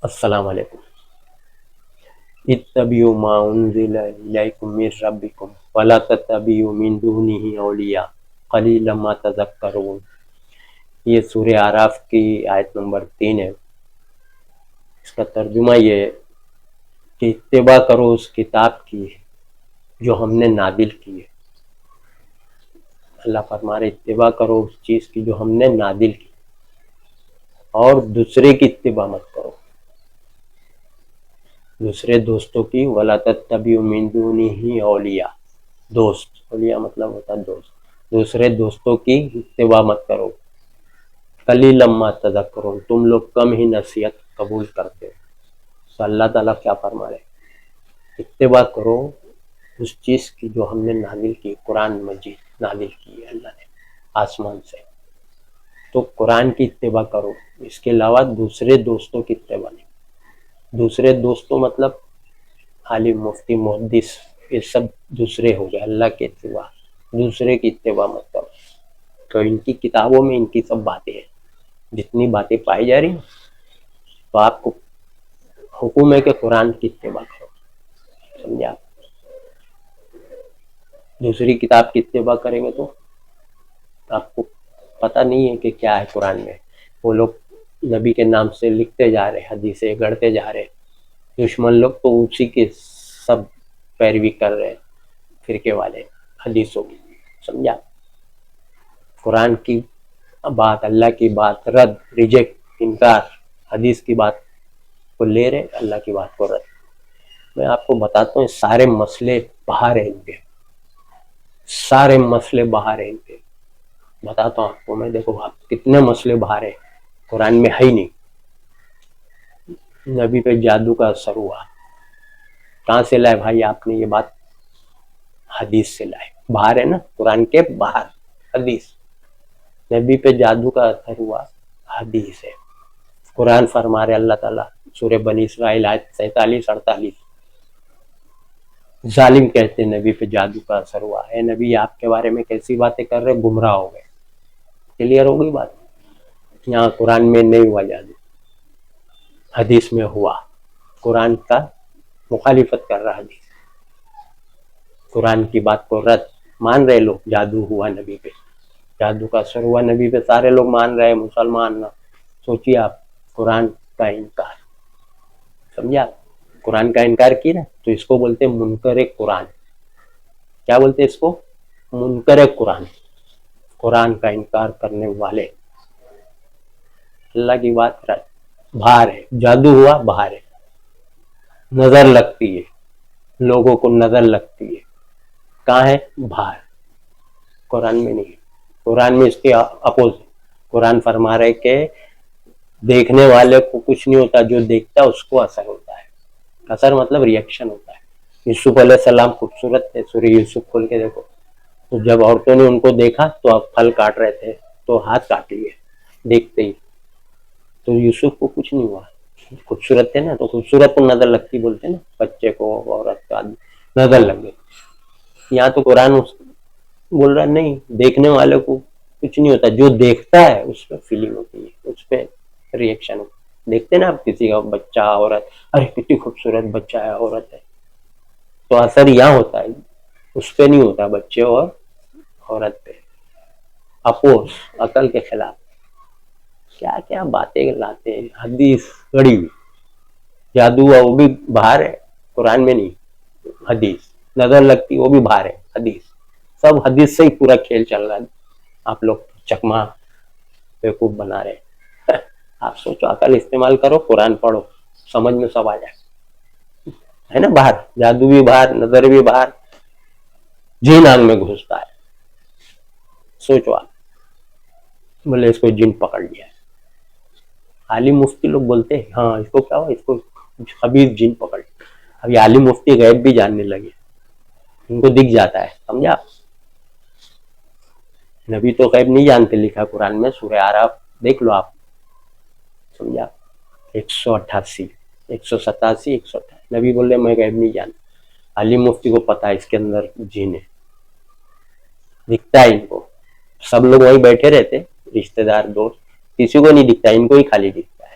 السلام علیکم. اتبعوا ما انزل الیکم من ربکم ولا تتبعوا من دونه اولیاء قلیلا ما تذکرون. یہ سورہ اعراف کی آیت نمبر 3 ہے. اس کا ترجمہ یہ ہے کہ اتباع کرو اس کتاب کی جو ہم نے نازل کی ہے. اللہ فرما رہے اتباع کرو اس چیز کی جو ہم نے نازل کی اور دوسرے کی اتباع مت کرو، دوسرے دوستوں کی. وَلَا تَتَّبِعُوا مِن دُونِهِ اولیاء، دوست، اولیاء مطلب ہوتا ہے دوست. دوسرے دوستوں کی اتباع مت کرو. قلیلا ما تذکرون، تم لوگ کم ہی نصیحت قبول کرتے ہو. تو اللہ تعالیٰ کیا فرما رہے اتباع کرو اس چیز کی جو ہم نے نازل کی. قرآن مجید نازل کی ہے اللہ نے آسمان سے، تو قرآن کی اتباع کرو. اس کے علاوہ دوسرے دوستوں کی اتباع نہیں. دوسرے دوستوں مطلب عالم، مفتی، محدث، یہ سب دوسرے ہو گئے. اللہ کے اتباع، دوسرے کی اتباع مت کرو. تو ان کی کتابوں میں ان کی سب باتیں ہیں، جتنی باتیں پائی جا رہی ہیں. تو آپ کو حکم ہے کہ قرآن کی اتباع کرو. سمجھا؟ دوسری کتاب کی اتباع کریں گے تو آپ کو پتہ نہیں ہے کہ کیا ہے قرآن میں. وہ لوگ نبی کے نام سے لکھتے جا رہے، حدیثیں گڑھتے جا رہے. دشمن لوگ تو اسی کے سب پیروی کر رہے، فرقے والے حدیثوں کی. سمجھا؟ قرآن کی بات، اللہ کی بات رد، ریجیکٹ، انکار. حدیث کی بات کو لے رہے، اللہ کی بات کو رد. میں آپ کو بتاتا ہوں سارے مسئلے باہر ہیں ان کے، سارے مسئلے باہر ہیں ان کے. بتاتا ہوں آپ کو میں. دیکھو آپ کتنے مسئلے باہر ہیں، قرآن میں ہے ہی نہیں. نبی پہ جادو کا اثر ہوا، کہاں سے لائے بھائی آپ نے یہ بات؟ حدیث سے لائے. باہر ہے نا، قرآن کے باہر حدیث. نبی پہ جادو کا اثر ہوا، حدیث ہے. قرآن فرما رہے اللہ تعالیٰ سورہ بنی اسرائیل آیت 47-48، ظالم کہتے ہیں نبی پہ جادو کا اثر ہوا. اے نبی آپ کے بارے میں کیسی باتیں کر رہے، گمراہ ہو گئے. کلیئر ہو گئی بات؟ یہاں قرآن میں نہیں ہوا جادو، حدیث میں ہوا. قرآن کا مخالفت کر رہا حدیث، قرآن کی بات کو رد. مان رہے لوگ جادو ہوا نبی پہ، جادو کا اثر ہوا نبی پہ، سارے لوگ مان رہے ہیں، مسلمان نہ. سوچیے آپ، قرآن کا انکار. سمجھا؟ قرآن کا انکار کی نا، تو اس کو بولتے ہیں منکر قرآن. کیا بولتے ہیں اس کو؟ منکر قرآن. قرآن کا انکار کرنے والے. اللہ کی بات رد. باہر ہے، جادو ہوا باہر ہے، نظر لگتی ہے، لوگوں کو نظر لگتی ہے. کہاں ہے؟ باہر. قرآن میں نہیں. قرآن میں اس کے اپوزٹ. قرآن فرما رہے کہ دیکھنے والے کو کچھ نہیں ہوتا، جو دیکھتا ہے اس کو اثر ہوتا ہے. اثر مطلب ریئیکشن ہوتا ہے. یوسف علیہ السلام خوبصورت تھے، سورہ یوسف کھول کے دیکھو. تو جب عورتوں نے ان کو دیکھا تو اب پھل کاٹ رہے تھے تو ہاتھ کاٹ لیے دیکھتے ہی. تو یوسف کو کچھ نہیں ہوا، خوبصورت تھے نا. تو خوبصورت کو نظر لگتی بولتے نا، بچے کو، عورت کو نظر لگ گئی. یہاں تو قرآن بول رہا نہیں، دیکھنے والے کو کچھ نہیں ہوتا، جو دیکھتا ہے اس پہ فیلنگ ہوتی ہے، اس پہ ریئیکشن ہوتا ہے. دیکھتے نا آپ کسی کا بچہ، عورت، ارے کتنی خوبصورت بچہ ہے، عورت ہے، تو اثر یہاں ہوتا ہے، اس پہ نہیں ہوتا، بچے اور عورت پہ. اپوز، عقل کے خلاف. کیا کیا باتیں لاتے ہیں، حدیث گڑی ہوئی. جادو ہوا وہ بھی باہر ہے، قرآن میں نہیں. حدیث نظر لگتی وہ بھی باہر ہے، حدیث. سب حدیث سے ہی پورا کھیل چل رہا ہے. آپ لوگ چکما بیوقوف بنا رہے. آپ سوچو، عقل استعمال کرو، قرآن پڑھو، سمجھ میں سب آ جائے. ہے نا؟ باہر جادو بھی باہر، نظر بھی باہر، جن آنگ میں گھستا ہے. سوچو آپ، بولے اس کو جن پکڑ لیا ہے. عالم مفتی لوگ بولتے ہیں ہاں اس کو کیا ہوا، اس کو خبیث جن پکڑ. ابھی عالم مفتی غیب بھی جاننے لگے، ان کو دکھ جاتا ہے. سمجھا؟ نبی تو غیب نہیں جانتے، لکھا قرآن میں، سورہ اعراف دیکھ لو آپ. سمجھا؟ 188، 187، 188. نبی بول رہے میں غیب نہیں جانتا. عالم مفتی کو پتا ہے اس کے اندر جن ہے، دکھتا ہے ان کو. سب لوگ وہیں بیٹھے رہتے، رشتہ دار، دوست، کسی کو نہیں دکھتا، ان کو ہی خالی دکھتا ہے.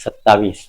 27।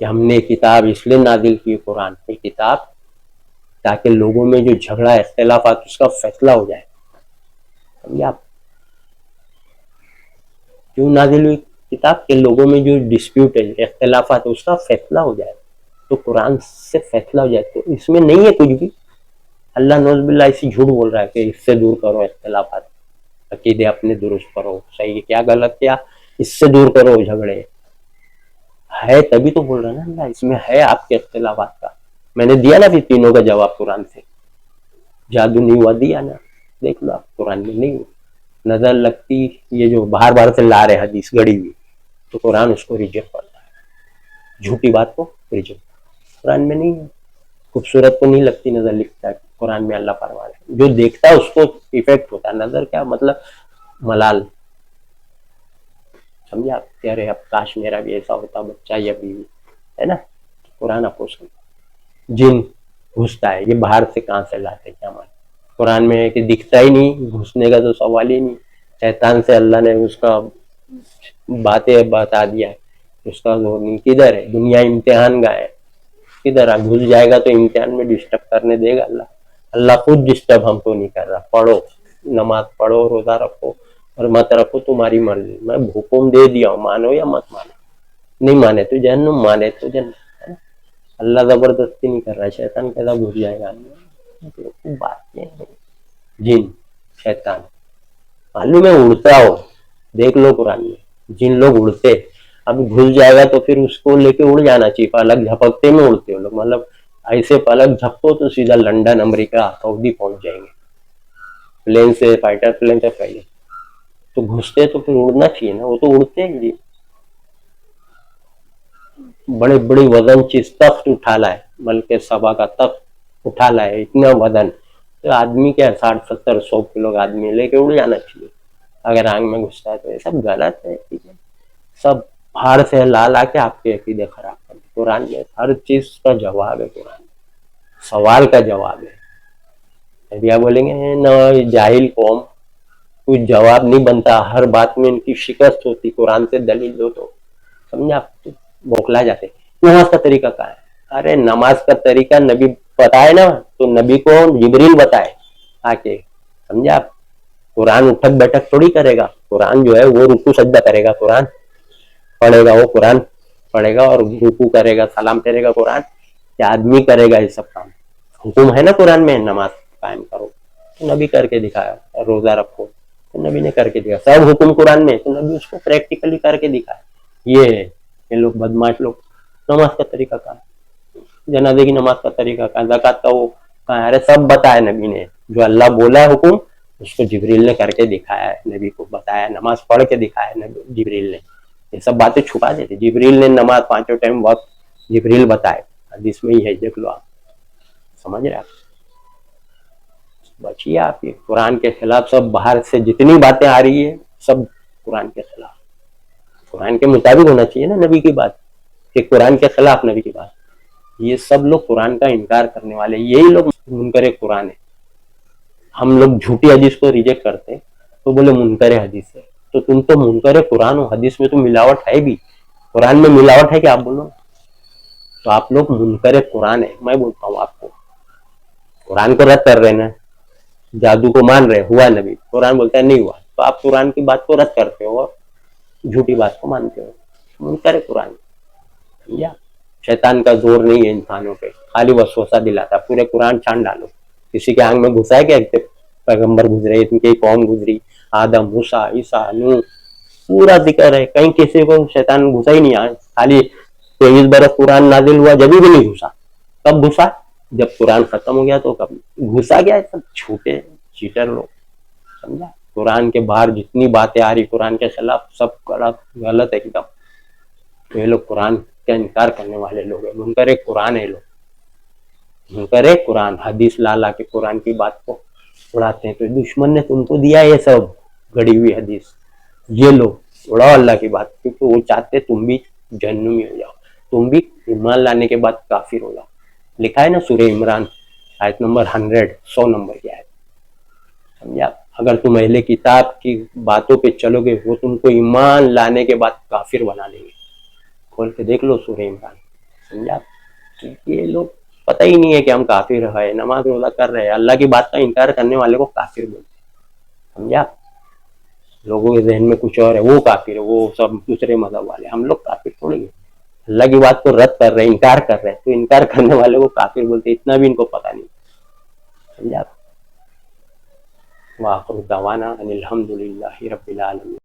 کہ ہم نے کتاب اس لیے نازل کی قرآن کی کتاب تاکہ لوگوں میں جو جھگڑا اختلافات اس کا فیصلہ ہو جائے. سمجھے آپ؟ کیوں نازل ہوئی کتاب؟ کہ لوگوں میں جو ڈسپیوٹ ہے اختلافات اس کا فیصلہ ہو جائے. تو قرآن سے فیصلہ ہو جائے. تو اس میں نہیں ہے کچھ بھی. اللہ نعوذ باللہ اسی جھوٹ بول رہا ہے کہ اس سے دور کرو اختلافات, عقیدے اپنے درست کرو, صحیح کیا غلط کیا اس سے دور کرو جھگڑے. ہے تبھی تو بول رہا ہے نا اللہ, اس میں ہے آپ کے اختلافات کا. میں نے دیا نا پھر تینوں کا جواب قرآن سے. جادو نہیں ہوا, دیا نا, دیکھ لو آپ قرآن میں نہیں ہوا. نظر لگتی یہ جو باہر باہر سے لا رہے حدیث گڑی ہوئی, تو قرآن اس کو ریجیکٹ کرتا ہے, جھوٹی بات کو ریجیکٹ. قرآن میں نہیں ہے. خوبصورت کو نہیں لگتی نظر, لکھتا ہے قرآن میں اللہ فرما رہا ہے. جو دیکھتا ہے اس کو ایفیکٹ ہوتا ہے. نظر کیا مطلب ملال. سمجھے آپ؟ کہہ رہے اب کاش میرا بھی ایسا ہوتا بچہ یا بیوی, ہے نا. قرآن اپوز کرتا. جن گھستا ہے, یہ باہر سے کہاں سے لاتے کیا مانے. قرآن میں ہے کہ دکھتا ہی نہیں, گھسنے کا تو سوال ہی نہیں. شیطان سے اللہ نے اس کا باتیں بتا دیا ہے, اس کا زور نہیں. کدھر ہے دنیا امتحان گاہ ہے, کدھر ہے گھس جائے گا تو امتحان میں ڈسٹرب کرنے دے گا اللہ. اللہ خود ڈسٹرب ہم کو نہیں کر رہا. پڑھو نماز پڑھو, روزہ رکھو اور مت رکھو تمہاری مرضی. میں حکم دے دیا ہوں, مانو یا مت مانو. نہیں مانے تو جہنم, مانے تو جنت. اللہ زبردستی نہیں کر رہا ہے. شیطان کیسا گھس جائے گا. بات جن شیطان معلوم ہے اڑتا ہو, دیکھ لو قرآن میں جن لوگ اڑتے. اب گھس جائے گا تو پھر اس کو لے کے اڑ جانا چاہیے. پلک جھپکتے میں اڑتے ہو لوگ, مطلب ایسے پلک جھپکو تو سیدھا لنڈن, امریکہ, سعودی پہنچ جائیں گے پلین سے, فائٹر پلین سے پہلے. تو گھستے تو پھر اڑنا چاہیے نا, وہ تو اڑتے ہیں جی. بڑے بڑی وزن چیز تخت اٹھا لا ہے, بلکہ سبا کا تخت اٹھا لا ہے, اتنا وزن. تو آدمی کیا 60-70-100 کلو کا آدمی لے کے اڑ جانا چاہیے. اگر آنکھ میں گھستا ہے تو یہ سب غلط ہے. ٹھیک ہے, سب باہر سے لا لا کے آپ کے عقیدے خراب کر. قرآن میں ہر چیز کا جواب ہے. قرآن سوال کا جواب ہے. ابھی بولیں گے نہ جاہل قوم, کچھ جواب نہیں بنتا, ہر بات میں ان کی شکست ہوتی. قرآن سے دلیل دو تو سمجھا آپ, بوکھلا جاتے. نماز کا طریقہ کہاں ہے؟ ارے نماز کا طریقہ نبی بتائے نا, تو نبی کو جبریل بتائے آ کے. سمجھا آپ؟ قرآن اٹھک بیٹھک تھوڑی کرے گا. قرآن جو ہے وہ رکوع سجدہ کرے گا. قرآن پڑھے گا, وہ قرآن پڑھے گا اور رکوع کرے گا, سلام پھیرے گا. قرآن کیا آدمی کرے گا یہ سب کام؟ حکم ہے نا قرآن میں نماز قائم کرو, تو نبی کر کے دکھایا. روزہ رکھو تو نبی نے کر کے دکھایا. سب حکم قرآن میں, تو نبی اس کو پریکٹیکلی کر کے دکھایا. یہ ہے یہ لوگ بدماش لوگ. نماز کا طریقہ کہاں ہے؟ جنازے کی نماز کا طریقہ کہاں ہے؟ زکوٰۃ کا وہ کہاں ہے؟ ارے سب بتایا نبی نے. جو اللہ بولا ہے حکم, اس کو جبریل نے کر کے دکھایا ہے, نبی کو بتایا, نماز پڑھ کے دکھایا نبی جبریل نے. یہ سب باتیں چھپا دیتے. جبریل نے نماز 5 ٹائم وقت جبریل بتائے, حدیث میں ہی ہے, دیکھ لو آپ. سمجھ رہے آپ؟ بچیے آپ. یہ قرآن کے خلاف سب باہر سے جتنی باتیں آ رہی ہے سب قرآن کے خلاف. قرآن کے مطابق ہونا چاہیے نا نبی کی بات, کہ قرآن کے خلاف نبی کی بات. یہ سب لوگ قرآن کا انکار کرنے والے, یہی لوگ منکر قرآن ہے. ہم لوگ جھوٹی حدیث کو ریجیکٹ کرتے تو بولے منکر حدیث ہے. تو تم تو منکر قرآن ہو. حدیث میں تو ملاوٹ ہے بھی, قرآن میں ملاوٹ ہے کہ آپ بولو. تو آپ لوگ منکر قرآن ہے. میں بولتا ہوں آپ کو, قرآن کو رد کر رہے نا, جادو کو مان رہے, ہوا نبی, قرآن بولتا ہے نہیں ہوا, تو آپ قرآن کی بات کو رد کرتے ہو اور جھوٹی بات کو مانتے ہو. منکر قرآن. سمجھا؟ شیطان کا زور نہیں ہے انسانوں پہ, خالی وسوسہ دلاتا. پورے قرآن چھان ڈالو. کسی کے آنکھ میں گھسا ہے کہ پیغمبر گزرے, ان کی قوم گزری, آدم, موسیٰ, عیسیٰ, نوح, پورا ذکر ہے. کہیں کسی کو شیطان گھسا ہی نہیں. خالی 23 برس قرآن نازل ہوا جبھی بھی نہیں گھسا. کب گھسا؟ جب قرآن ختم ہو گیا تو کب گھسا گیا. سب چھوٹے چیٹر لوگ. سمجھا؟ قرآن کے باہر جتنی باتیں آ رہی قرآن کے خلاف سب غلط ہے ایک دم. تو یہ لوگ قرآن کا انکار کرنے والے لوگ ہیں. منکر قرآن ہے لوگ, منکر قرآن. حدیث لا لا کے قرآن کی بات کو اڑاتے ہیں. تو دشمن نے تم کو دیا یہ سب گڑی ہوئی حدیث. یہ لوگ اڑاؤ اللہ کی بات, کیونکہ وہ چاہتے تم بھی جہنمی ہو جاؤ, تم بھی ایمان لانے کے بعد کافر ہو جاؤ. لکھا ہے نا سورہ عمران آیت نمبر 100 نمبر کی آیت. سمجھا؟ اگر تم اہل کتاب کی باتوں پہ چلو گے, وہ تم کو ایمان لانے کے بعد کافر بنا دیں گے. کھول کے دیکھ لو سورہ عمران. سمجھا. یہ لوگ پتہ ہی نہیں ہے کہ ہم کافر ہے, نماز روزہ کر رہے ہیں, اللہ کی بات کا انکار کرنے والے کو کافر بولتے ہیں. سمجھا. لوگوں کے ذہن میں کچھ اور ہے, وہ کافر ہے, وہ سب دوسرے مذہب والے. ہم لوگ کافر تھوڑی ہیں, اللہ کی بات کو رد کر رہے ہیں, انکار کر رہے ہیں, تو انکار کرنے والے کو کافر بولتے ہیں. اتنا بھی ان کو پتہ نہیں. سمجھا. وآخر دعوانا ان الحمد للہ رب العالمین.